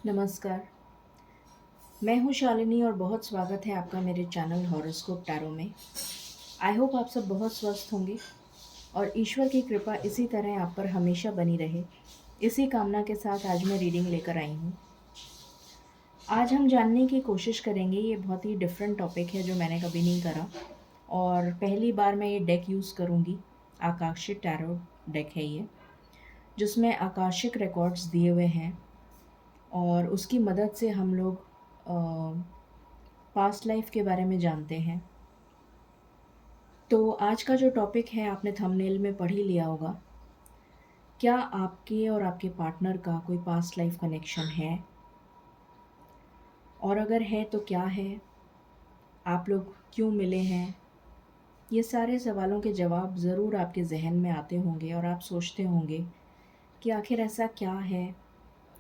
नमस्कार, मैं हूँ शालिनी और बहुत स्वागत है आपका मेरे चैनल हॉरोस्कोप टैरो में। आई होप आप सब बहुत स्वस्थ होंगे और ईश्वर की कृपा इसी तरह आप पर हमेशा बनी रहे। इसी कामना के साथ आज मैं रीडिंग लेकर आई हूँ। आज हम जानने की कोशिश करेंगे, ये बहुत ही डिफरेंट टॉपिक है जो मैंने कभी नहीं करा और पहली बार मैं ये डेक यूज़ करूँगी। आकाशिक टैरो डेक है ये, जिसमें आकाशिक रिकॉर्ड्स दिए हुए हैं और उसकी मदद से हम लोग पास्ट लाइफ के बारे में जानते हैं। तो आज का जो टॉपिक है आपने थंबनेल में पढ़ ही लिया होगा। क्या आपके और आपके पार्टनर का कोई पास्ट लाइफ कनेक्शन है? और अगर है तो क्या है? आप लोग क्यों मिले हैं? ये सारे सवालों के जवाब ज़रूर आपके ज़हन में आते होंगे और आप सोचते होंगे कि आखिर ऐसा क्या है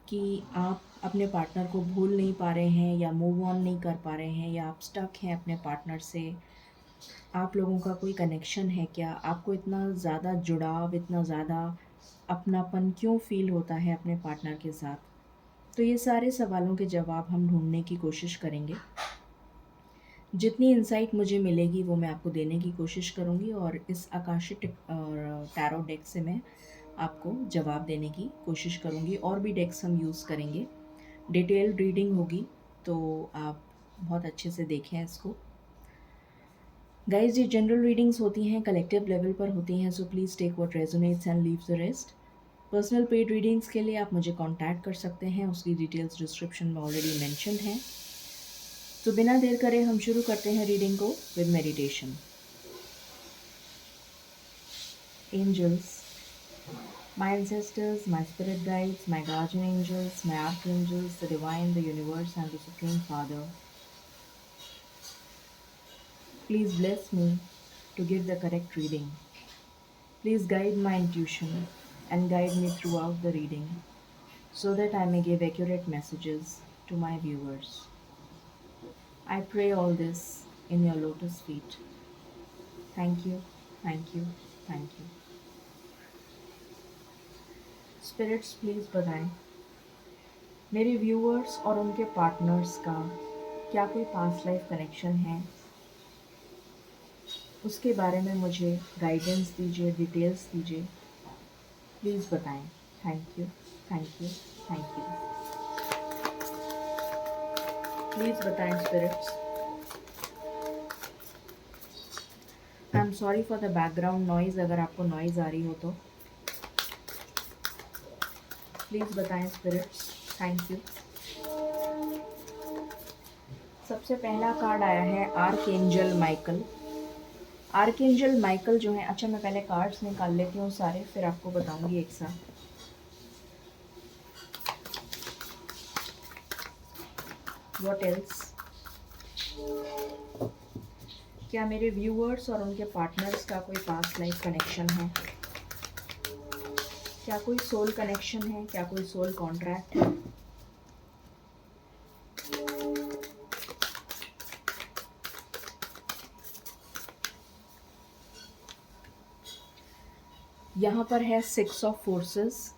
कि आप अपने पार्टनर को भूल नहीं पा रहे हैं या मूव ऑन नहीं कर पा रहे हैं, या आप स्टक हैं अपने पार्टनर से। आप लोगों का कोई कनेक्शन है क्या? आपको इतना ज़्यादा जुड़ाव, इतना ज़्यादा अपनापन क्यों फ़ील होता है अपने पार्टनर के साथ? तो ये सारे सवालों के जवाब हम ढूँढने की कोशिश करेंगे। जितनी इनसाइट मुझे मिलेगी वो मैं आपको देने की कोशिश करूँगी और इस आकाशिक टैरो डेक से मैं आपको जवाब देने की कोशिश करूँगी। और भी डेक्स हम यूज़ करेंगे। डिटेल्ड रीडिंग होगी, तो आप बहुत अच्छे से देखें इसको। गाइज, ये जनरल रीडिंग्स होती हैं, कलेक्टिव लेवल पर होती हैं, so please take what resonates and leave the rest. Personal paid readings के लिए आप मुझे कांटेक्ट कर सकते हैं, उसकी डिटेल्स डिस्क्रिप्शन में ऑलरेडी मेंशन्ड हैं। तो बिना देर करे हम शुरू करते हैं रीडिंग को with meditation. Angels, my ancestors, my spirit guides, my guardian angels, my archangels, the divine, the universe, and the Supreme Father, please bless me to give the correct reading. Please guide my intuition and guide me throughout the reading so that I may give accurate messages to my viewers. I pray all this in your lotus feet. Thank you, thank you, thank you. Spirits, please बताएं मेरे viewers और उनके partners का क्या कोई past life connection है? उसके बारे में मुझे गाइडेंस दीजिए, डिटेल्स दीजिए। प्लीज़ बताएं। Thank you, thank you, thank you. Please बताएं spirits. I am sorry for the background noise, अगर आपको नॉइज़ आ रही हो तो प्लीज़ बताएं स्पिरिट्स। Thank you. सबसे पहला कार्ड आया है आर्कएंजल माइकल। आर्कएंजल माइकल जो है, अच्छा मैं पहले कार्ड्स निकाल लेती हूँ सारे, फिर आपको बताऊंगी एक साथ। What else? क्या मेरे व्यूअर्स और उनके पार्टनर्स का कोई पास्ट लाइफ कनेक्शन है? क्या कोई सोल कनेक्शन है? क्या कोई सोल कॉन्ट्रैक्ट है? यहाँ पर है 6 ऑफ फोर्सेस।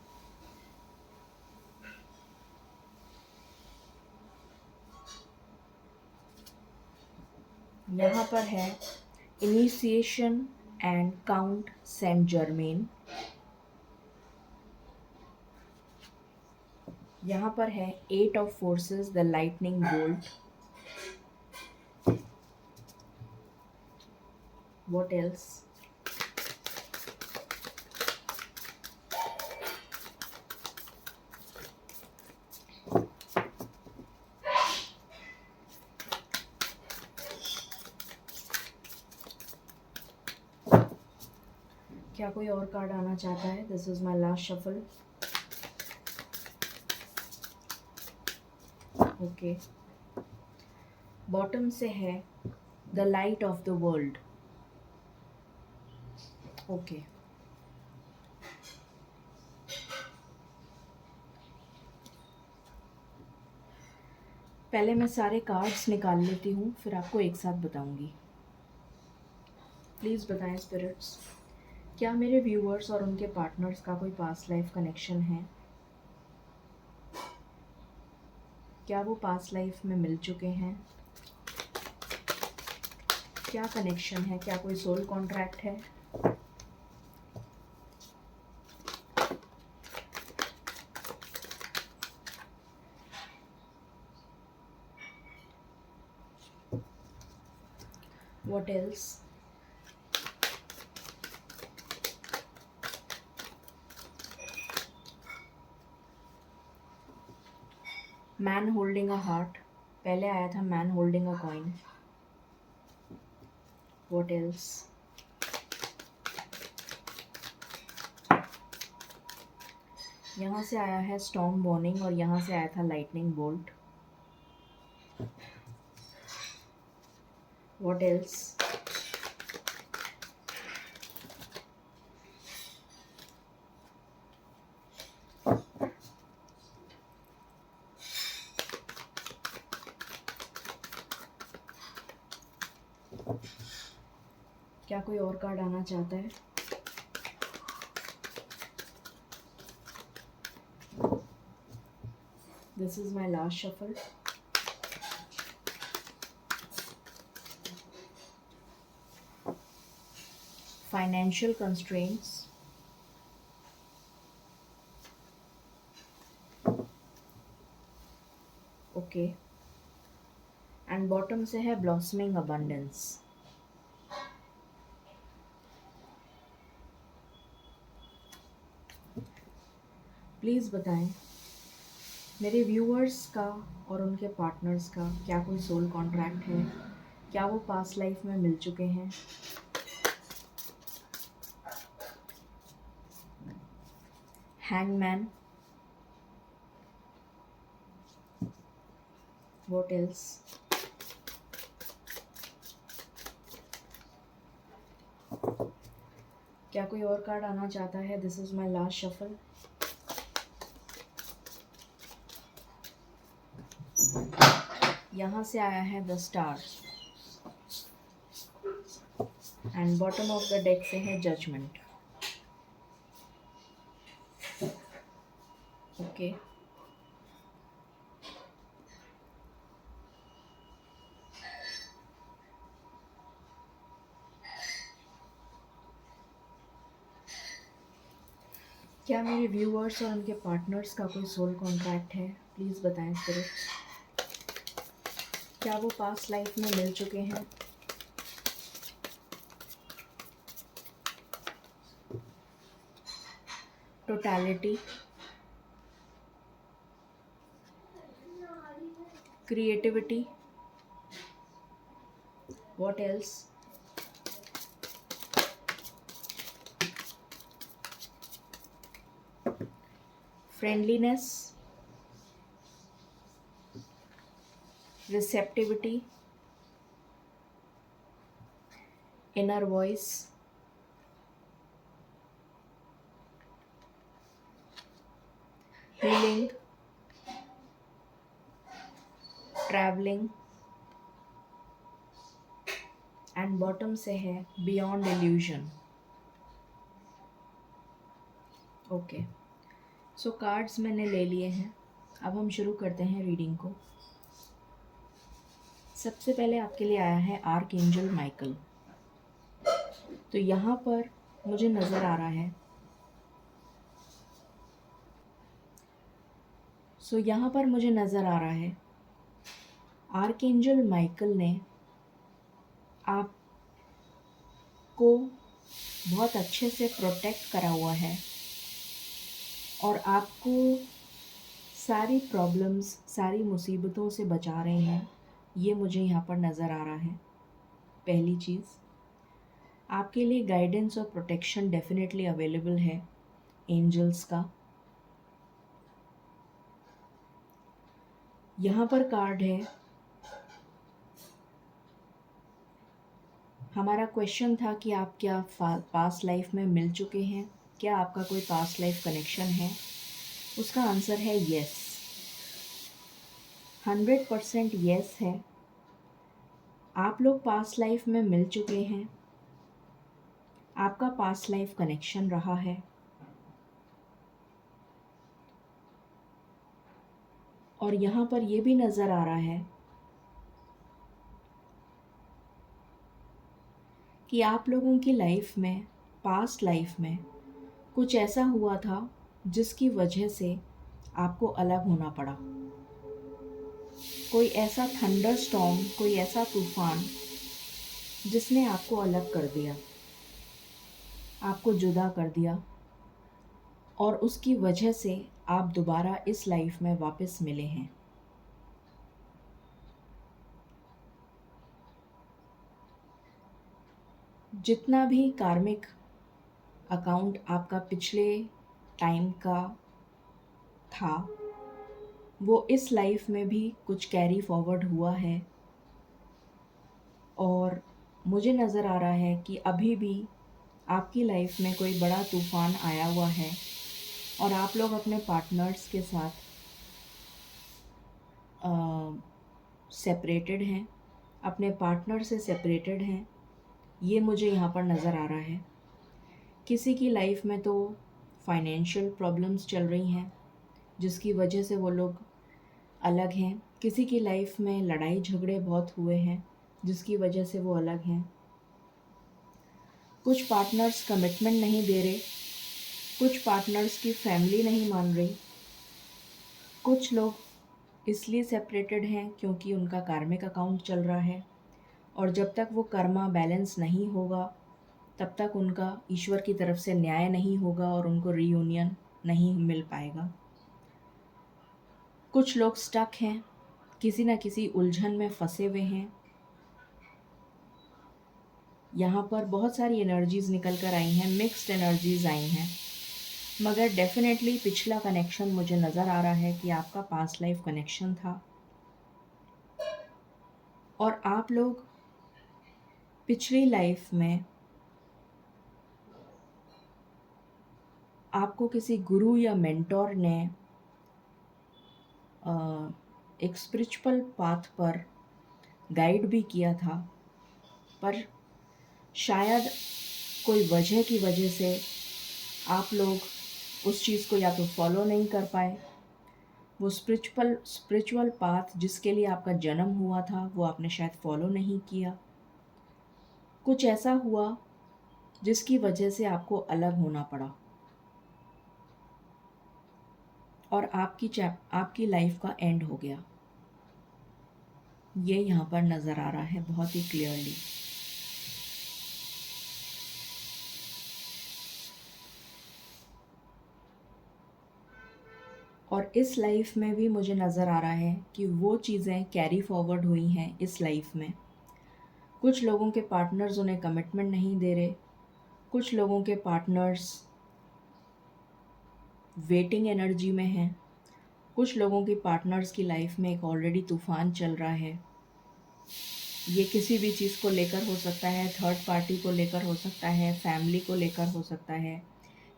यहाँ पर है initiation and Count Saint Germain. यहाँ पर है 8 of forces, the lightning bolt. What else? क्या कोई और कार्ड आना चाहता है? This is my last shuffle. Okay, bottom से है the light of the world. Okay, पहले मैं सारे कार्ड्स निकाल लेती हूँ, फिर आपको एक साथ बताऊंगी। प्लीज़ बताएं स्पिरिट्स, क्या मेरे व्यूअर्स और उनके पार्टनर्स का कोई पास्ट लाइफ कनेक्शन है? क्या वो पास्ट लाइफ में मिल चुके हैं? क्या कनेक्शन है? क्या कोई सोल कॉन्ट्रैक्ट है? What else? Man holding a heart, पहले आया था man holding a coin. What else? यहाँ से आया है स्टॉर्म वार्निंग और यहाँ से आया था लाइटनिंग बोल्ट। What else? क्या कोई और कार्ड आना चाहता है? This is my last shuffle. Financial constraints. Okay. And bottom से है blossoming abundance. प्लीज़ बताएं मेरे व्यूअर्स का और उनके पार्टनर्स का क्या कोई सोल कॉन्ट्रैक्ट है? क्या वो पास्ट लाइफ में मिल चुके हैं? हैंगमैन। What else? क्या कोई और कार्ड आना चाहता है? This is my last shuffle. यहाँ से आया है the star and bottom of the deck से है जजमेंट। ओके, क्या मेरे व्यूअर्स और उनके पार्टनर्स का कोई सोल कॉन्ट्रैक्ट है? प्लीज़ बताएं स्पिरिट। क्या वो पास्ट लाइफ में मिल चुके हैं? Totality, creativity, what else? Friendliness, receptivity, inner voice, healing, traveling and bottom से है बियॉन्ड इल्यूजन। ओके, सो कार्ड्स मैंने ले लिए हैं। अब हम शुरू करते हैं रीडिंग को। सबसे पहले आपके लिए आया है आर्क एंजल माइकल। तो यहाँ पर मुझे नज़र आ रहा है, यहाँ पर मुझे नज़र आ रहा है आर्क एंजल माइकल ने आपको बहुत अच्छे से प्रोटेक्ट करा हुआ है और आपको सारी प्रॉब्लम्स, सारी मुसीबतों से बचा रहे हैं। ये मुझे यहाँ पर नज़र आ रहा है। पहली चीज़, आपके लिए गाइडेंस और प्रोटेक्शन डेफिनेटली अवेलेबल है एंजल्स का। यहाँ पर कार्ड है, हमारा क्वेश्चन था कि आप क्या पास्ट लाइफ में मिल चुके हैं? क्या आपका कोई पास्ट लाइफ कनेक्शन है? उसका आंसर है येस, 100% येस है। आप लोग पास्ट लाइफ में मिल चुके हैं, आपका पास्ट लाइफ कनेक्शन रहा है और यहाँ पर ये भी नज़र आ रहा है कि आप लोगों की लाइफ में, पास्ट लाइफ में कुछ ऐसा हुआ था जिसकी वजह से आपको अलग होना पड़ा। कोई ऐसा थंडर स्टॉर्म, कोई ऐसा तूफान जिसने आपको अलग कर दिया, आपको जुदा कर दिया, और उसकी वजह से आप दोबारा इस लाइफ में वापस मिले हैं। जितना भी कार्मिक अकाउंट आपका पिछले टाइम का था, वो इस लाइफ में भी कुछ कैरी फॉरवर्ड हुआ है। और मुझे नज़र आ रहा है कि अभी भी आपकी लाइफ में कोई बड़ा तूफ़ान आया हुआ है और आप लोग अपने पार्टनर्स के साथ सेपरेटेड हैं, अपने पार्टनर से सेपरेटेड हैं। ये मुझे यहाँ पर नज़र आ रहा है। किसी की लाइफ में तो फाइनेंशियल प्रॉब्लम्स चल रही हैं जिसकी वजह से वो लोग अलग हैं। किसी की लाइफ में लड़ाई झगड़े बहुत हुए हैं जिसकी वजह से वो अलग हैं। कुछ पार्टनर्स कमिटमेंट नहीं दे रहे, कुछ पार्टनर्स की फैमिली नहीं मान रही, कुछ लोग इसलिए सेपरेटेड हैं क्योंकि उनका कार्मिक अकाउंट चल रहा है, और जब तक वो कर्मा बैलेंस नहीं होगा तब तक उनका ईश्वर की तरफ से न्याय नहीं होगा और उनको रीयूनियन नहीं मिल पाएगा। कुछ लोग स्टक हैं, किसी न किसी उलझन में फंसे हुए हैं। यहाँ पर बहुत सारी एनर्जीज़ निकल कर आई हैं, मिक्स्ड एनर्जीज़ आई हैं, मगर डेफिनेटली पिछला कनेक्शन मुझे नज़र आ रहा है कि आपका पास्ट लाइफ कनेक्शन था और आप लोग पिछली लाइफ में आपको किसी गुरु या मेंटोर ने एक स्पिरिचुअल पाथ पर गाइड भी किया था, पर शायद कोई वजह की वजह से आप लोग उस चीज़ को या तो फॉलो नहीं कर पाए। वो स्पिरिचुअल पाथ जिसके लिए आपका जन्म हुआ था वो आपने शायद फॉलो नहीं किया। कुछ ऐसा हुआ जिसकी वजह से आपको अलग होना पड़ा और आपकी लाइफ का एंड हो गया। ये यहाँ पर नज़र आ रहा है बहुत ही क्लियरली। और इस लाइफ में भी मुझे नज़र आ रहा है कि वो चीज़ें कैरी फॉरवर्ड हुई हैं इस लाइफ में। कुछ लोगों के पार्टनर्स उन्हें कमिटमेंट नहीं दे रहे, कुछ लोगों के पार्टनर्स वेटिंग एनर्जी में हैं, कुछ लोगों की पार्टनर्स की लाइफ में एक ऑलरेडी तूफ़ान चल रहा है। ये किसी भी चीज़ को लेकर हो सकता है, थर्ड पार्टी को लेकर हो सकता है, फैमिली को लेकर हो सकता है,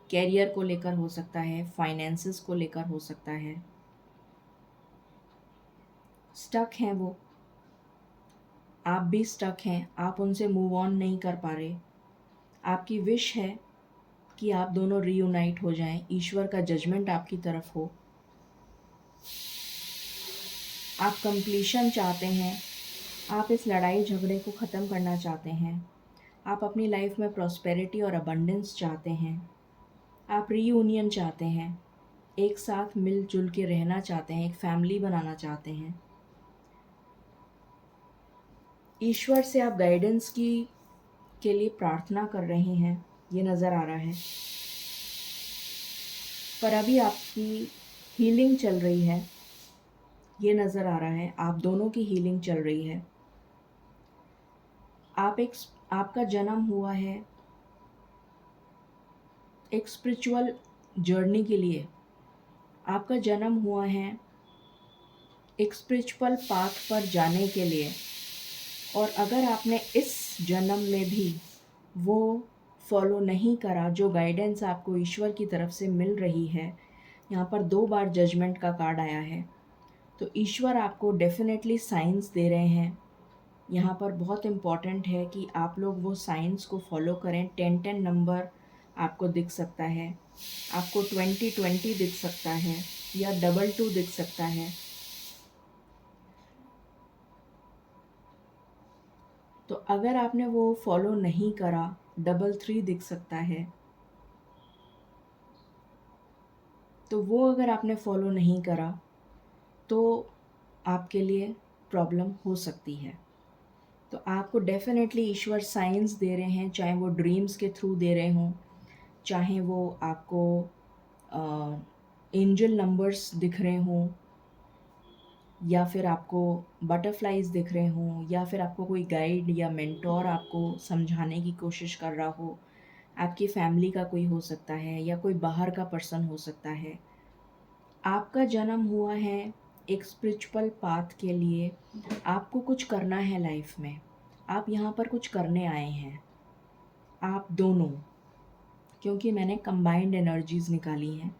कैरियर को लेकर हो सकता है, फाइनेंसेस को लेकर हो सकता है। स्टक हैं वो, आप भी स्टक हैं, आप उनसे मूव ऑन नहीं कर पा रहे। आपकी विश है कि आप दोनों रीयूनाइट हो जाएं, ईश्वर का जजमेंट आपकी तरफ हो। आप कंप्लीशन चाहते हैं, आप इस लड़ाई झगड़े को ख़त्म करना चाहते हैं, आप अपनी लाइफ में प्रॉस्पेरिटी और अबंडेंस चाहते हैं, आप रीयूनियन चाहते हैं, एक साथ मिलजुल के रहना चाहते हैं, एक फैमिली बनाना चाहते हैं। ईश्वर से आप गाइडेंस के लिए प्रार्थना कर रहे हैं, ये नज़र आ रहा है। पर अभी आपकी हीलिंग चल रही है, ये नज़र आ रहा है। आप दोनों की हीलिंग चल रही है। आपका जन्म हुआ है एक स्पिरिचुअल जर्नी के लिए। आपका जन्म हुआ है एक स्पिरिचुअल पाथ पर जाने के लिए, और अगर आपने इस जन्म में भी वो फॉलो नहीं करा जो गाइडेंस आपको ईश्वर की तरफ से मिल रही है, यहाँ पर 2 बार जजमेंट का कार्ड आया है, तो ईश्वर आपको डेफिनेटली साइंस दे रहे हैं। यहाँ पर बहुत इम्पॉर्टेंट है कि आप लोग वो साइंस को फॉलो करें। 10-10 नंबर आपको दिख सकता है, आपको 20-20 दिख सकता है, या 22 दिख सकता है। तो अगर आपने वो फॉलो नहीं करा, 33 दिख सकता है, तो वो अगर आपने फॉलो नहीं करा तो आपके लिए प्रॉब्लम हो सकती है। तो आपको डेफिनेटली ईश्वर साइंस दे रहे हैं, चाहे वो ड्रीम्स के थ्रू दे रहे हों, चाहे वो आपको एंजल नंबर्स दिख रहे हों, या फिर आपको बटरफ्लाइज दिख रहे हों, या फिर आपको कोई गाइड या मेंटोर आपको समझाने की कोशिश कर रहा हो। आपकी फैमिली का कोई हो सकता है या कोई बाहर का पर्सन हो सकता है। आपका जन्म हुआ है एक स्पिरिचुअल पाथ के लिए। आपको कुछ करना है लाइफ में, आप यहाँ पर कुछ करने आए हैं, आप दोनों, क्योंकि मैंने कंबाइंड एनर्जीज निकाली हैं,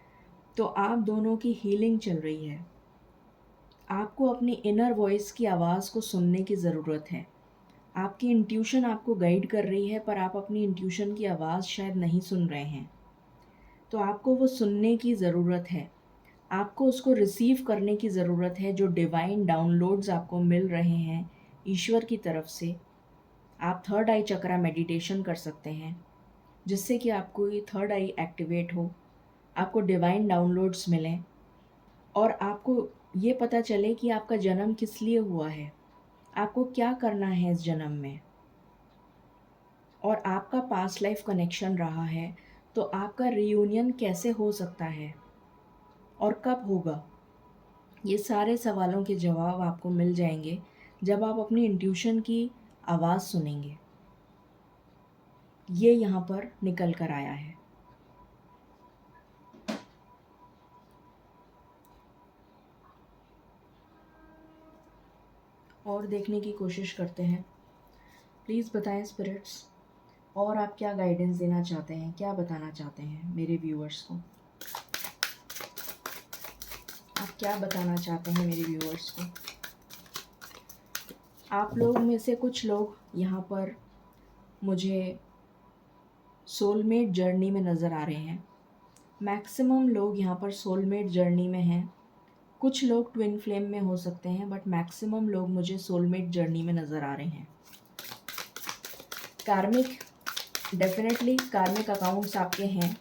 तो आप दोनों की हीलिंग चल रही है। आपको अपनी इनर वॉइस की आवाज़ को सुनने की ज़रूरत है। आपकी इंट्यूशन आपको गाइड कर रही है, पर आप अपनी इंट्यूशन की आवाज़ शायद नहीं सुन रहे हैं, तो आपको वो सुनने की ज़रूरत है। आपको उसको रिसीव करने की ज़रूरत है, जो डिवाइन डाउनलोड्स आपको मिल रहे हैं ईश्वर की तरफ से। आप थर्ड आई चक्रा मेडिटेशन कर सकते हैं, जिससे कि आपको ये थर्ड आई एक्टिवेट हो, आपको डिवाइन डाउनलोड्स मिलें और आपको ये पता चले कि आपका जन्म किस लिए हुआ है, आपको क्या करना है इस जन्म में, और आपका पास्ट लाइफ कनेक्शन रहा है तो आपका रियूनियन कैसे हो सकता है और कब होगा। ये सारे सवालों के जवाब आपको मिल जाएंगे जब आप अपनी इंट्यूशन की आवाज़ सुनेंगे। ये यहाँ पर निकल कर आया है। और देखने की कोशिश करते हैं। प्लीज़ बताएं स्पिरिट्स, और आप क्या गाइडेंस देना चाहते हैं, क्या बताना चाहते हैं मेरे व्यूअर्स को। आप क्या बताना चाहते हैं मेरे व्यूअर्स को। आप लोग में से कुछ लोग यहाँ पर मुझे सोलमेट जर्नी में नज़र आ रहे हैं। मैक्सिमम लोग यहाँ पर सोलमेट जर्नी में हैं। कुछ लोग ट्विन फ्लेम में हो सकते हैं, बट मैक्सिमम लोग मुझे सोलमेट जर्नी में नज़र आ रहे हैं। कार्मिक, डेफिनेटली कार्मिक अकाउंट्स आपके हैं,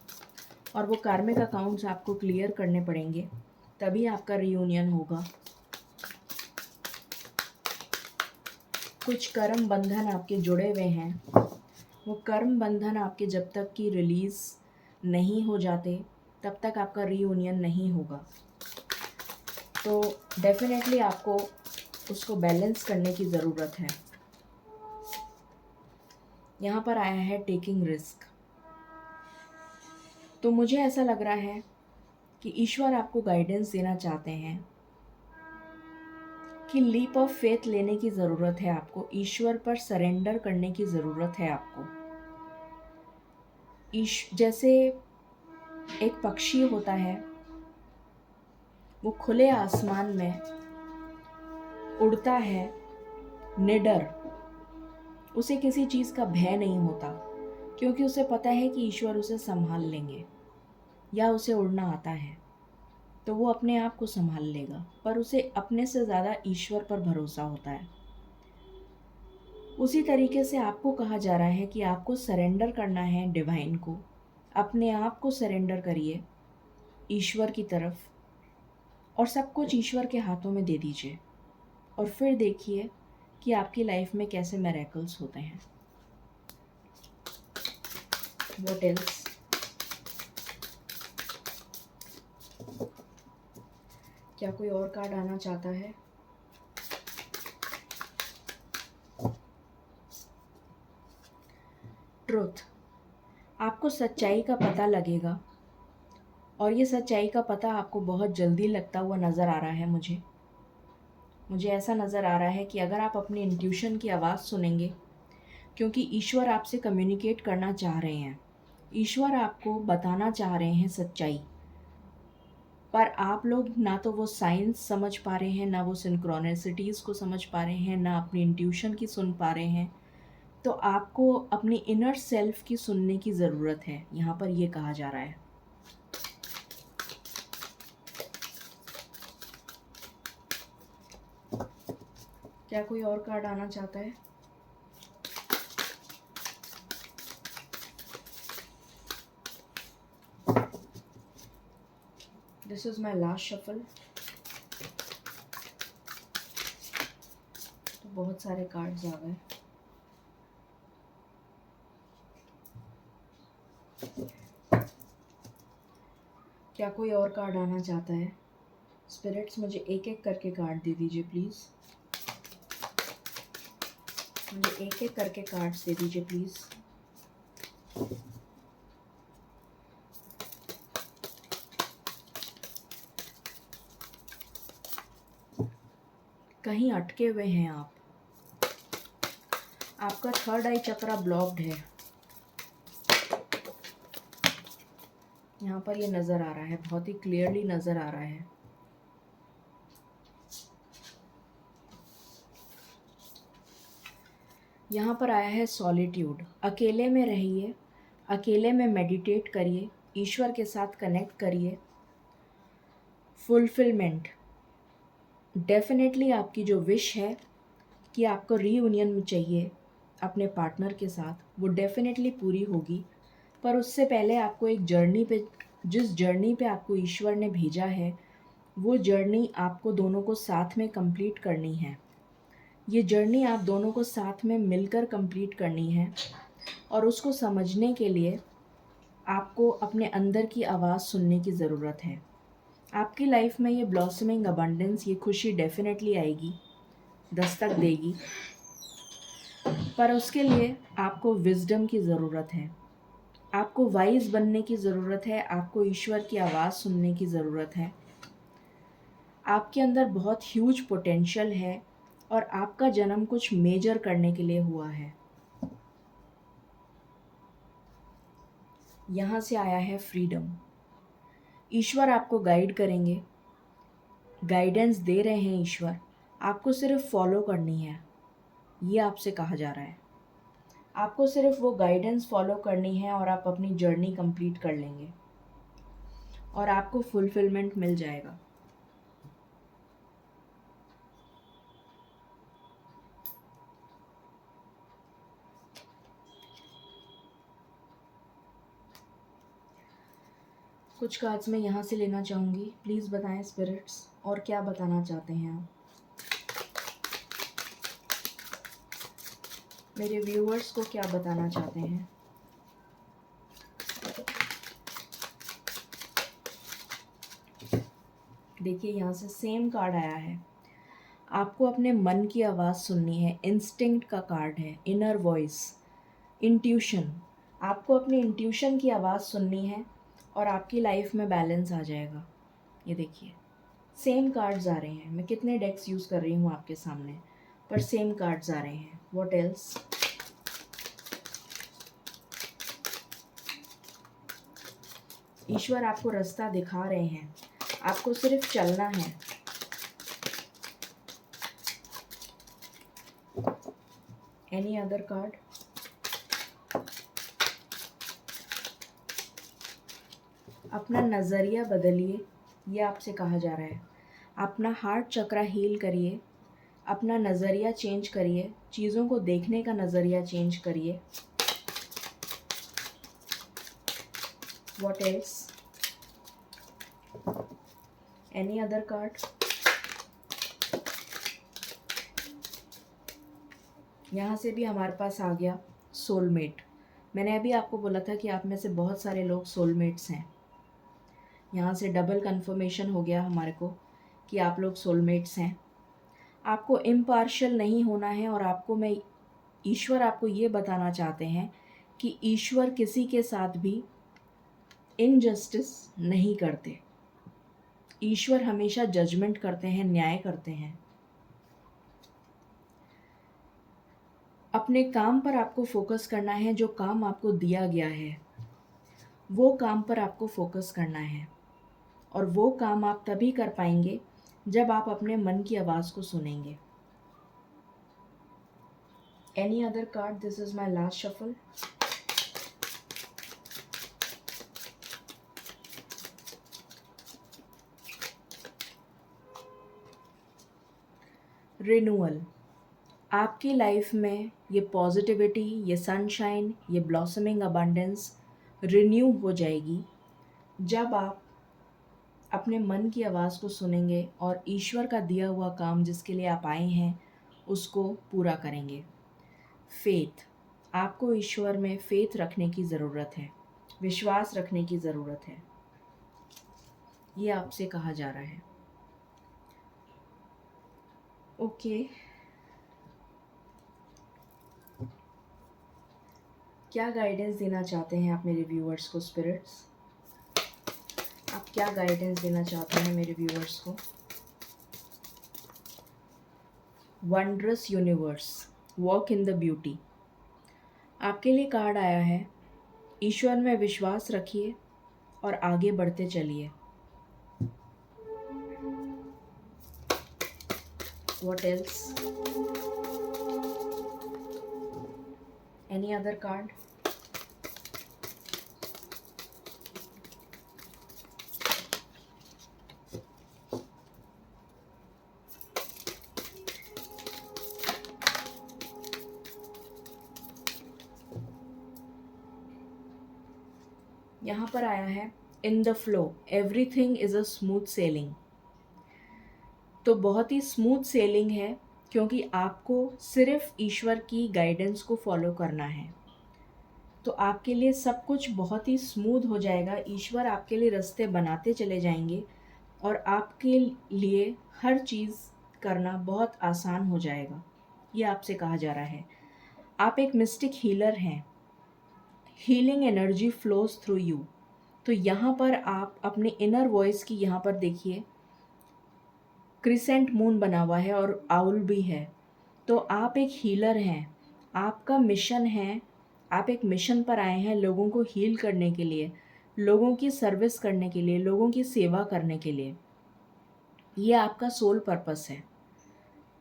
और वो कार्मिक अकाउंट्स आपको क्लियर करने पड़ेंगे, तभी आपका रियूनियन होगा। कुछ कर्म बंधन आपके जुड़े हुए हैं, वो कर्म बंधन आपके जब तक कि रिलीज़ नहीं हो जाते तब तक आपका रीयूनियन नहीं होगा। तो डेफिनेटली आपको उसको बैलेंस करने की ज़रूरत है। यहाँ पर आया है टेकिंग रिस्क। तो मुझे ऐसा लग रहा है कि ईश्वर आपको गाइडेंस देना चाहते हैं कि लीप ऑफ फेथ लेने की ज़रूरत है आपको, ईश्वर पर सरेंडर करने की ज़रूरत है आपको। जैसे एक पक्षी होता है, वो खुले आसमान में उड़ता है निडर, उसे किसी चीज़ का भय नहीं होता, क्योंकि उसे पता है कि ईश्वर उसे संभाल लेंगे, या उसे उड़ना आता है तो वो अपने आप को संभाल लेगा, पर उसे अपने से ज़्यादा ईश्वर पर भरोसा होता है। उसी तरीके से आपको कहा जा रहा है कि आपको सरेंडर करना है डिवाइन को, अपने आप को सरेंडर करिए ईश्वर की तरफ, और सब कुछ ईश्वर के हाथों में दे दीजिए, और फिर देखिए कि आपकी लाइफ में कैसे मिरेकल्स होते हैं। What else? क्या कोई और कार्ड आना चाहता है? ट्रुथ। आपको सच्चाई का पता लगेगा, और ये सच्चाई का पता आपको बहुत जल्दी लगता हुआ नज़र आ रहा है। मुझे ऐसा नज़र आ रहा है कि अगर आप अपनी इंट्यूशन की आवाज़ सुनेंगे, क्योंकि ईश्वर आपसे कम्युनिकेट करना चाह रहे हैं, ईश्वर आपको बताना चाह रहे हैं सच्चाई, पर आप लोग ना तो वो साइंस समझ पा रहे हैं, ना वो सिंक्रोनिसिटीज़ को समझ पा रहे हैं, ना अपनी इंट्यूशन की सुन पा रहे हैं। तो आपको अपनी इनर सेल्फ की सुनने की ज़रूरत है, यहाँ पर ये कहा जा रहा है। क्या कोई और कार्ड आना चाहता है? This is my last shuffle. तो बहुत सारे कार्ड्स आ गए। क्या कोई और कार्ड आना चाहता है? स्पिरिट्स मुझे एक एक करके कार्ड दे दीजिए प्लीज़। मुझे एक एक करके कार्ड्स दे दीजिए प्लीज़। कहीं अटके हुए हैं आप। आपका थर्ड आई चक्रा ब्लॉक्ड है। यहाँ पर ये नज़र आ रहा है, बहुत ही क्लियरली नज़र आ रहा है। यहाँ पर आया है सॉलिट्यूड। अकेले में रहिए, अकेले में मेडिटेट करिए, ईश्वर के साथ कनेक्ट करिए। फुलफिलमेंट, डेफिनेटली आपकी जो विश है कि आपको रीयूनियन में चाहिए अपने पार्टनर के साथ, वो डेफिनेटली पूरी होगी। पर उससे पहले आपको एक जर्नी पे, जिस जर्नी पे आपको ईश्वर ने भेजा है, वो जर्नी आपको दोनों को साथ में कंप्लीट करनी है। ये जर्नी आप दोनों को साथ में मिलकर कंप्लीट करनी है। और उसको समझने के लिए आपको अपने अंदर की आवाज़ सुनने की ज़रूरत है। आपकी लाइफ में ये ब्लॉसमिंग अबंडेंस, ये खुशी डेफिनेटली आएगी, दस्तक देगी। पर उसके लिए आपको विजडम की ज़रूरत है, आपको वाइज बनने की ज़रूरत है, आपको ईश्वर की आवाज़ सुनने की ज़रूरत है। आपके अंदर बहुत ह्यूज पोटेंशियल है और आपका जन्म कुछ मेजर करने के लिए हुआ है। यहाँ से आया है फ्रीडम। ईश्वर आपको गाइड करेंगे, गाइडेंस दे रहे हैं ईश्वर, आपको सिर्फ फॉलो करनी है। ये आपसे कहा जा रहा है, आपको सिर्फ वो गाइडेंस फॉलो करनी है और आप अपनी जर्नी कंप्लीट कर लेंगे और आपको फुलफिलमेंट मिल जाएगा। कुछ कार्ड्स मैं यहाँ से लेना चाहूँगी। प्लीज़ बताएं स्पिरिट्स, और क्या बताना चाहते हैं आप मेरे व्यूअर्स को, क्या बताना चाहते हैं? देखिए यहाँ से सेम कार्ड आया है। आपको अपने मन की आवाज़ सुननी है। इंस्टिंक्ट का कार्ड है, इनर वॉइस, इंट्यूशन। आपको अपनी इंट्यूशन की आवाज़ सुननी है और आपकी लाइफ में बैलेंस आ जाएगा। ये देखिए सेम कार्ड्स आ रहे हैं। मैं कितने डेक्स यूज़ कर रही हूँ आपके सामने, पर सेम कार्ड्स आ रहे हैं। What else? ईश्वर आपको रास्ता दिखा रहे हैं, आपको सिर्फ चलना है। Any other card? अपना नज़रिया बदलिए, ये आपसे कहा जा रहा है। अपना हार्ट चक्रा हील करिए, अपना नज़रिया चेंज करिए, चीज़ों को देखने का नज़रिया चेंज करिए। What else? Any other card? यहाँ से भी हमारे पास आ गया सोलमेट। मैंने अभी आपको बोला था कि आप में से बहुत सारे लोग सोलमेट्स हैं। यहाँ से डबल कंफर्मेशन हो गया हमारे को कि आप लोग सोलमेट्स हैं। आपको इम्पार्शियल नहीं होना है और ईश्वर आपको ये बताना चाहते हैं कि ईश्वर किसी के साथ भी इनजस्टिस नहीं करते। ईश्वर हमेशा जजमेंट करते हैं, न्याय करते हैं। अपने काम पर आपको फोकस करना है। जो काम आपको दिया गया है वो काम पर आपको फोकस करना है, और वो काम आप तभी कर पाएंगे जब आप अपने मन की आवाज़ को सुनेंगे। Any other card? This is my last shuffle. Renewal. आपकी लाइफ में ये पॉजिटिविटी, ये सनशाइन, ये ब्लॉसमिंग अबंडेंस रिन्यू हो जाएगी जब आप अपने मन की आवाज़ को सुनेंगे और ईश्वर का दिया हुआ काम जिसके लिए आप आए हैं उसको पूरा करेंगे। फेथ, आपको ईश्वर में फेथ रखने की ज़रूरत है, विश्वास रखने की ज़रूरत है, ये आपसे कहा जा रहा है। ओके, क्या गाइडेंस देना चाहते हैं आप मेरे व्यूअर्स को स्पिरिट्स? आप क्या गाइडेंस देना चाहते हैं मेरे व्यूअर्स को? Wondrous universe, walk in the beauty. आपके लिए कार्ड आया है, ईश्वर में विश्वास रखिए और आगे बढ़ते चलिए। What else? Any other card? यहाँ पर आया है in the flow everything is a smooth selling. तो बहुत ही स्मूथ सेलिंग है क्योंकि आपको सिर्फ ईश्वर की गाइडेंस को फॉलो करना है। तो आपके लिए सब कुछ बहुत ही स्मूथ हो जाएगा। ईश्वर आपके लिए रास्ते बनाते चले जाएंगे और आपके लिए हर चीज़ करना बहुत आसान हो जाएगा। ये आपसे कहा जा रहा है। आप एक मिस्टिक हीलर हैं, healing energy flows through you. तो यहाँ पर आप अपने इनर वॉइस की यहाँ पर देखिए, क्रिसेंट मून बना हुआ है और आउल भी है। तो आप एक हीलर हैं, आपका मिशन है, आप एक मिशन पर आए हैं लोगों को हील करने के लिए, लोगों की सर्विस करने के लिए, लोगों की सेवा करने के लिए। ये आपका सोल पर्पस है।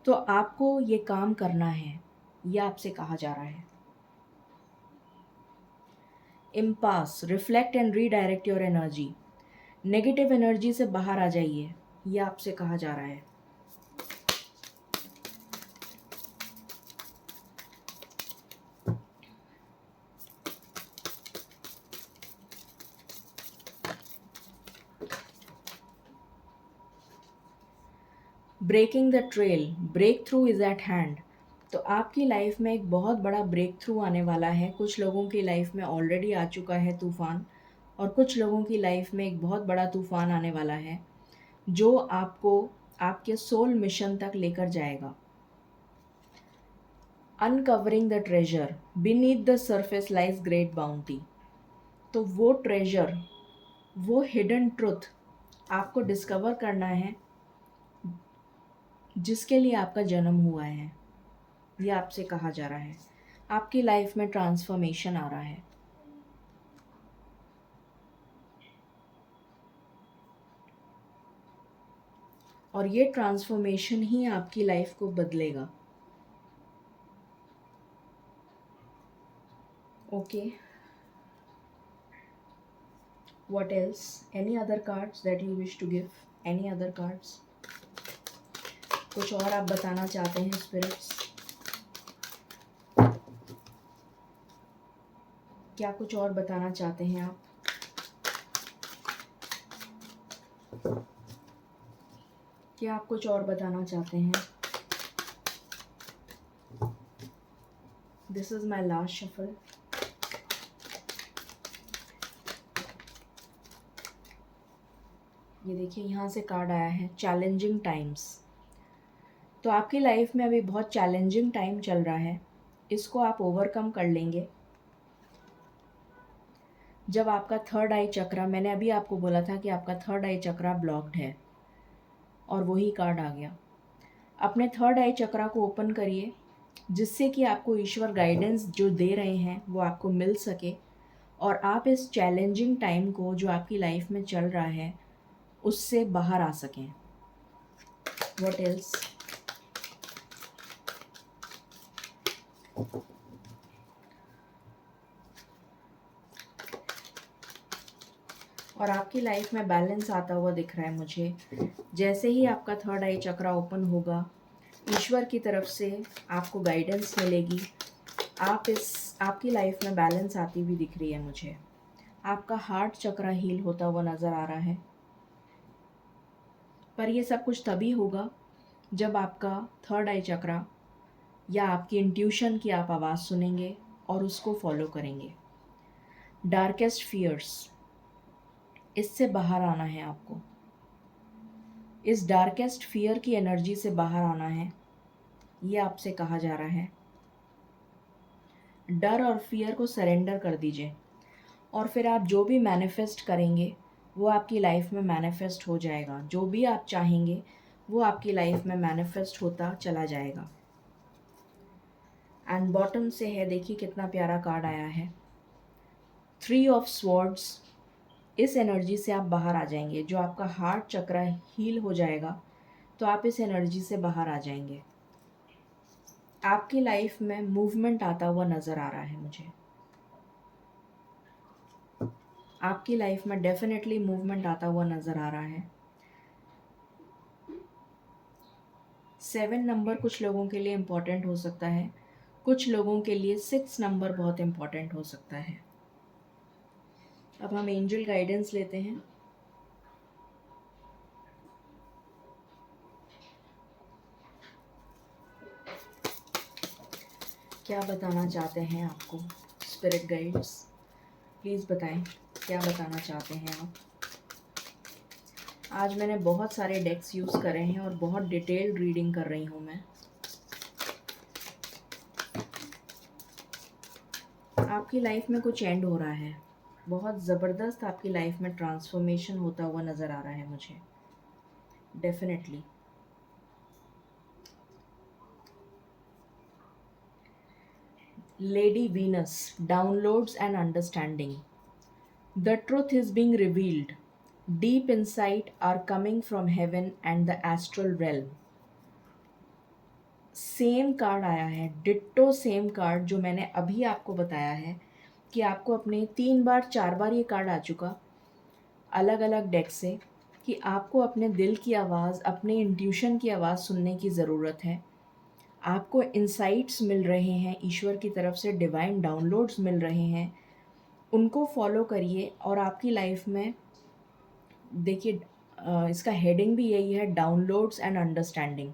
तो आपको ये काम करना है, ये आपसे कहा जा रहा है। Impasse, reflect and redirect your energy. Negative energy से बाहर आ जाइए, ये आपसे कहा जा रहा है। Breaking the trail, break through is at hand. तो आपकी लाइफ में एक बहुत बड़ा ब्रेक थ्रू आने वाला है। कुछ लोगों की लाइफ में ऑलरेडी आ चुका है तूफ़ान, और कुछ लोगों की लाइफ में एक बहुत बड़ा तूफ़ान आने वाला है जो आपको आपके सोल मिशन तक लेकर जाएगा। Uncovering the treasure, beneath the surface lies great bounty. तो वो ट्रेजर, वो हिडन ट्रुथ आपको डिस्कवर करना है जिसके लिए आपका जन्म हुआ है। ये आपसे कहा जा रहा है। आपकी लाइफ में ट्रांसफॉर्मेशन आ रहा है। और ये ट्रांसफॉर्मेशन ही आपकी लाइफ को बदलेगा। Okay, what else? Any other cards that you wish to give? Any other cards? कुछ और आप बताना चाहते हैं स्पिरिट्स? क्या कुछ और बताना चाहते हैं आप? क्या आप कुछ और बताना चाहते हैं? This is my last shuffle. ये देखिए, यहाँ से कार्ड आया है चैलेंजिंग टाइम्स। तो आपकी लाइफ में अभी बहुत चैलेंजिंग टाइम चल रहा है, इसको आप ओवरकम कर लेंगे। जब आपका थर्ड आई चक्रा, मैंने अभी आपको बोला था कि आपका थर्ड आई चक्रा ब्लॉक्ड है, और वही कार्ड आ गया। अपने थर्ड आई चक्रा को ओपन करिए जिससे कि आपको ईश्वर गाइडेंस जो दे रहे हैं वो आपको मिल सके, और आप इस चैलेंजिंग टाइम को जो आपकी लाइफ में चल रहा है उससे बाहर आ सकें। What else? और आपकी लाइफ में बैलेंस आता हुआ दिख रहा है मुझे। जैसे ही आपका थर्ड आई चक्रा ओपन होगा, ईश्वर की तरफ से आपको गाइडेंस मिलेगी। आपकी लाइफ में बैलेंस आती हुई दिख रही है मुझे। आपका हार्ट चक्रा हील होता हुआ नज़र आ रहा है। पर ये सब कुछ तभी होगा जब आपका थर्ड आई चक्रा या आपकी इंट्यूशन की आप आवाज़ सुनेंगे और उसको फॉलो करेंगे। डार्केस्ट फियर्स, इससे बाहर आना है आपको। इस डार्केस्ट फियर की एनर्जी से बाहर आना है, ये आपसे कहा जा रहा है। डर और फियर को सरेंडर कर दीजिए और फिर आप जो भी मैनिफेस्ट करेंगे वो आपकी लाइफ में मैनिफेस्ट हो जाएगा। जो भी आप चाहेंगे वो आपकी लाइफ में मैनिफेस्ट होता चला जाएगा। एंड बॉटम से है, देखिए कितना प्यारा कार्ड आया है, 3 ऑफ स्वॉर्ड्स। इस एनर्जी से आप बाहर आ जाएंगे। जो आपका हार्ट चक्र हील हो जाएगा तो आप इस एनर्जी से बाहर आ जाएंगे। आपकी लाइफ में मूवमेंट आता हुआ नज़र आ रहा है मुझे। आपकी लाइफ में डेफिनेटली मूवमेंट आता हुआ नज़र आ रहा है। 7 नंबर कुछ लोगों के लिए इम्पॉर्टेंट हो सकता है, कुछ लोगों के लिए 6 नंबर बहुत इम्पॉर्टेंट हो सकता है। अब हम एंजल गाइडेंस लेते हैं। क्या बताना चाहते हैं आपको स्पिरिट गाइड्स? प्लीज़ बताएं क्या बताना चाहते हैं आप। आज मैंने बहुत सारे डेक्स यूज़ करे हैं और बहुत डिटेल्ड रीडिंग कर रही हूँ मैं। आपकी लाइफ में कुछ एंड हो रहा है, बहुत ज़बरदस्त आपकी लाइफ में ट्रांसफॉर्मेशन होता हुआ नज़र आ रहा है मुझे, definitely. Lady Venus, downloads and understanding. The truth is being revealed. Deep insight are coming from heaven and the astral realm. Same card आया है, डिट्टो सेम कार्ड जो मैंने अभी आपको बताया है कि आपको अपने 3 बार 4 बार ये कार्ड आ चुका अलग अलग डेक से, कि आपको अपने दिल की आवाज़, अपने इंट्यूशन की आवाज़ सुनने की ज़रूरत है। आपको इंसाइट्स मिल रहे हैं ईश्वर की तरफ से, डिवाइन डाउनलोड्स मिल रहे हैं, उनको फॉलो करिए और आपकी लाइफ में देखिए इसका हेडिंग भी यही है, डाउनलोड्स एंड अंडरस्टैंडिंग।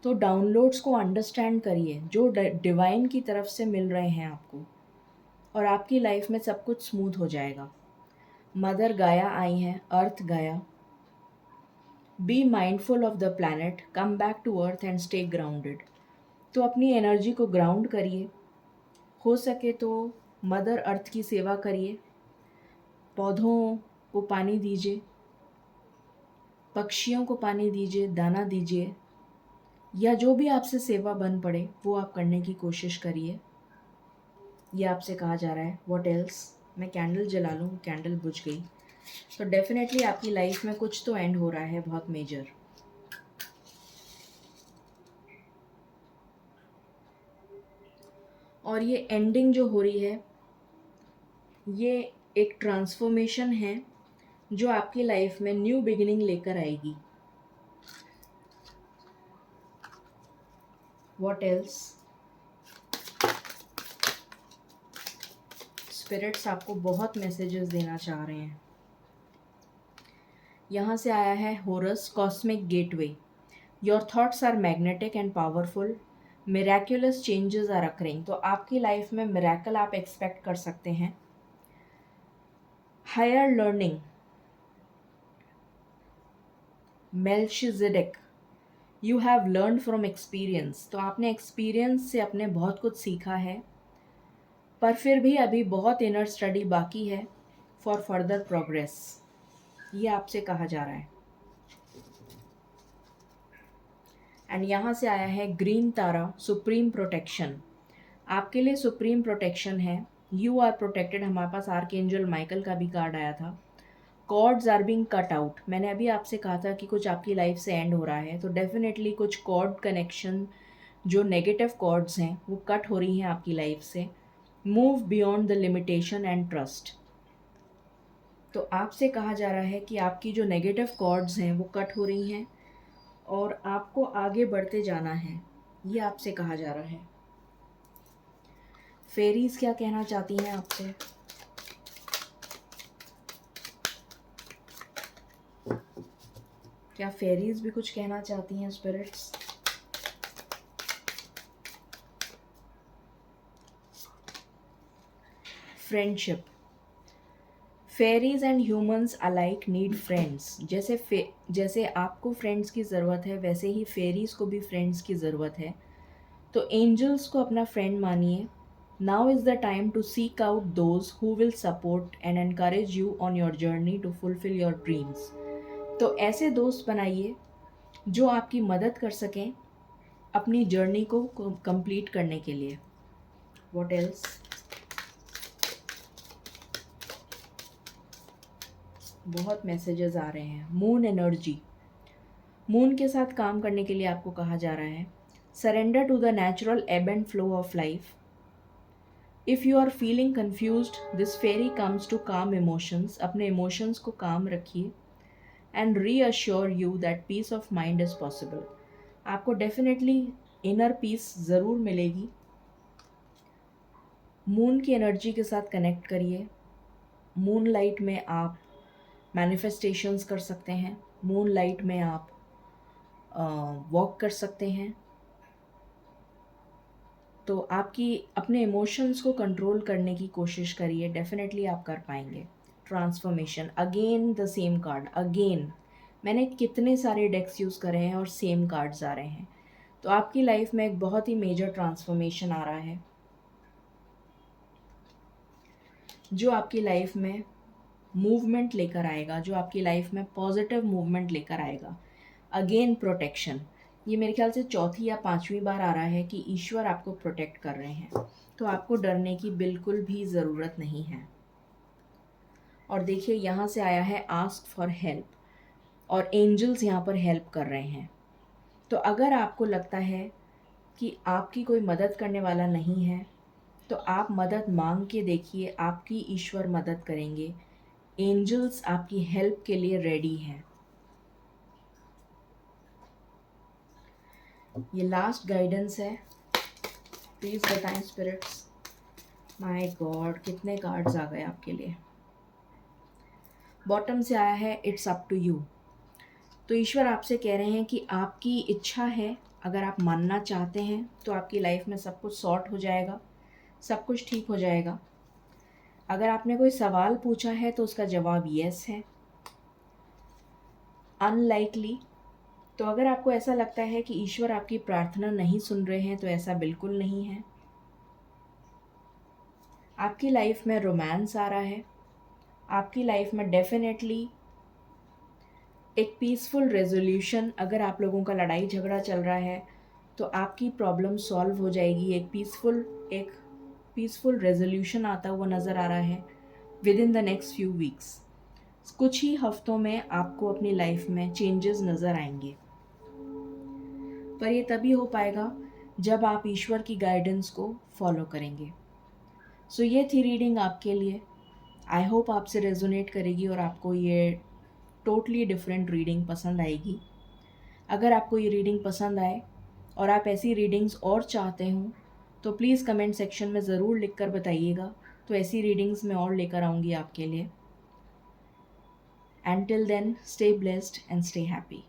तो डाउनलोड्स को अंडरस्टैंड करिए जो डिवाइन की तरफ से मिल रहे हैं आपको, और आपकी लाइफ में सब कुछ स्मूथ हो जाएगा। मदर गाया आई हैं, earth Gaia. Be mindful of the planet, come back to earth and stay grounded. तो अपनी एनर्जी को ग्राउंड करिए, हो सके तो मदर अर्थ की सेवा करिए, पौधों को पानी दीजिए, पक्षियों को पानी दीजिए, दाना दीजिए, या जो भी आपसे सेवा बन पड़े वो आप करने की कोशिश करिए। ये आपसे कहा जा रहा है। What else? मैं कैंडल जला लूँ, कैंडल बुझ गई। तो डेफिनेटली आपकी लाइफ में कुछ तो एंड हो रहा है बहुत मेजर। और ये एंडिंग जो हो रही है ये एक ट्रांसफॉर्मेशन है जो आपकी लाइफ में न्यू बिगिनिंग लेकर आएगी। What else? स्पिरिट्स आपको बहुत मैसेजेस देना चाह रहे हैं। यहाँ से आया है Horus, cosmic gateway. Your thoughts are magnetic and powerful, miraculous changes are occurring. तो आपकी लाइफ में मिराकल आप एक्सपेक्ट कर सकते हैं। Higher learning, Melchizedek, you have learn from experience. तो आपने एक्सपीरियंस से अपने बहुत कुछ सीखा है, पर फिर भी अभी बहुत इनर स्टडी बाकी है फॉर फर्दर प्रोग्रेस, ये आपसे कहा जा रहा है। एंड यहाँ से आया है ग्रीन तारा, सुप्रीम प्रोटेक्शन। आपके लिए सुप्रीम प्रोटेक्शन है, यू आर प्रोटेक्टेड। हमारे पास आर्कएंजल माइकल का भी कार्ड आया था। Cords are being cut out. मैंने अभी आपसे कहा था कि कुछ आपकी लाइफ से एंड हो रहा है, तो डेफिनेटली कुछ कॉर्ड कनेक्शन जो नेगेटिव कॉर्ड्स हैं वो कट हो रही हैं आपकी लाइफ से। Move beyond the limitation and trust. तो आपसे कहा जा रहा है कि आपकी जो नेगेटिव कॉर्ड्स हैं वो कट हो रही हैं और आपको आगे बढ़ते जाना है, ये आपसे कहा जा रहा है। फेरीज क्या कहना चाहती हैं आपसे? क्या फेरीज भी कुछ कहना चाहती हैं spirits? Friendship. Fairies and humans alike need friends. जैसे आपको फ्रेंड्स की ज़रूरत है, वैसे ही फेरीज को भी फ्रेंड्स की ज़रूरत है। तो एंजल्स को अपना फ्रेंड मानिए। Now is the time to seek out those who will support and encourage you on your journey to fulfil your dreams. तो ऐसे दोस्त बनाइए जो आपकी मदद कर सकें अपनी जर्नी को कंप्लीट करने के लिए। What else? बहुत मैसेजेस आ रहे हैं। Moon energy. मून के साथ काम करने के लिए आपको कहा जा रहा है, surrender to the natural ebb and flow of life. If you are feeling confused, this fairy comes to calm emotions. अपने इमोशंस को काम रखिए and reassure you that peace of mind is possible. आपको definitely inner peace ज़रूर मिलेगी। Moon की energy के साथ connect करिए। मून लाइट में आप मैनिफेस्टेशंस कर सकते हैं। मून लाइट में आप वॉक कर सकते हैं। तो आपकी अपने इमोशंस को कंट्रोल करने की कोशिश करिए, डेफिनेटली आप कर पाएंगे। Transformation, again the same card. Again मैंने कितने सारे डेक्स यूज़ करे हैं और सेम कार्ड्स आ रहे हैं। तो आपकी लाइफ में एक बहुत ही मेजर ट्रांसफॉर्मेशन आ रहा है जो आपकी लाइफ में मूवमेंट लेकर आएगा, जो आपकी लाइफ में पॉजिटिव मूवमेंट लेकर आएगा। Again protection. ये मेरे ख्याल से चौथी या पांचवी बार आ रहा है कि ईश्वर आपको प्रोटेक्ट कर रहे हैं। तो आपको डरने की बिल्कुल भी ज़रूरत नहीं है। और देखिए यहाँ से आया है आस्क फॉर हेल्प, और एंजल्स यहाँ पर हेल्प कर रहे हैं। तो अगर आपको लगता है कि आपकी कोई मदद करने वाला नहीं है, तो आप मदद मांग के देखिए, आपकी ईश्वर मदद करेंगे। एंजल्स आपकी हेल्प के लिए रेडी हैं। ये लास्ट गाइडेंस है। प्लीज़ बताएं स्पिरिट्स। माय गॉड, कितने कार्ड्स आ गए आपके लिए। बॉटम से आया है इट्स अप टू यू। तो ईश्वर आपसे कह रहे हैं कि आपकी इच्छा है, अगर आप मानना चाहते हैं तो आपकी लाइफ में सब कुछ सॉर्ट हो जाएगा, सब कुछ ठीक हो जाएगा। अगर आपने कोई सवाल पूछा है तो उसका जवाब यस है। अनलाइकली। तो अगर आपको ऐसा लगता है कि ईश्वर आपकी प्रार्थना नहीं सुन रहे हैं, तो ऐसा बिल्कुल नहीं है। आपकी लाइफ में रोमांस आ रहा है। आपकी लाइफ में डेफिनेटली एक पीसफुल रेजोल्यूशन, अगर आप लोगों का लड़ाई झगड़ा चल रहा है तो आपकी प्रॉब्लम सॉल्व हो जाएगी। एक पीसफुल रेजोल्यूशन आता हुआ नज़र आ रहा है with in the next few weeks. कुछ ही हफ्तों में आपको अपनी लाइफ में चेंजेस नज़र आएंगे, पर ये तभी हो पाएगा जब आप ईश्वर की गाइडेंस को फॉलो करेंगे। सो ये थी रीडिंग आपके लिए। आई होप आपसे रेजोनेट करेगी और आपको ये टोटली डिफरेंट रीडिंग पसंद आएगी। अगर आपको ये रीडिंग पसंद आए और आप ऐसी रीडिंग्स और चाहते हों तो प्लीज़ कमेंट सेक्शन में ज़रूर लिख कर बताइएगा। तो ऐसी रीडिंग्स मैं और लेकर आऊँगी आपके लिए। Until then, stay blessed and stay happy.